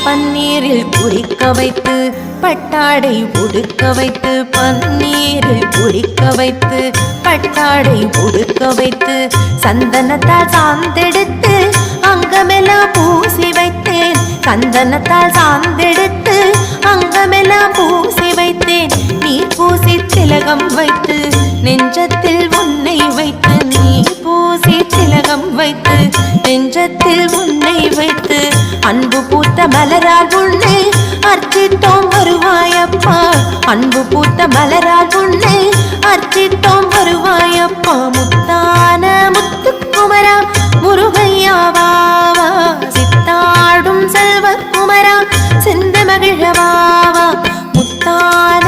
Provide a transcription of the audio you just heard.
பன்னீரில் குளிக்க வைத்து பட்டாடை உடுக்க வைத்து பன்னீரில் குளிக்க வைத்து பட்டாடை உடுக்க வைத்து சந்தனத்தால் சாந்தெடுத்து அங்கமெல்லாம் பூசி வைத்தேன் சந்தனத்தால் சாந்தெடுத்து அங்கமெல்லாம் பூசி வைத்தேன் நீர் பூசி திலகம் வைத்து நெஞ்சத்தில் உன்னை வைத்து நீர் பூசி திலகம் வைத்து நெஞ்சத்தில் உன்னை வைத்து அன்பு பூத்த மலரால் உன்னை அர்ச்சித்தோம் வருவாயப்பா அன்பு பூத்த மலரால் உன்னை அர்ச்சித்தோம் வருவாயப்பா முத்தான முத்துக்குமரா முருகையாவாவா சித்தாடும் செல்வ குமரா சிந்த மகிழவாவா முத்தான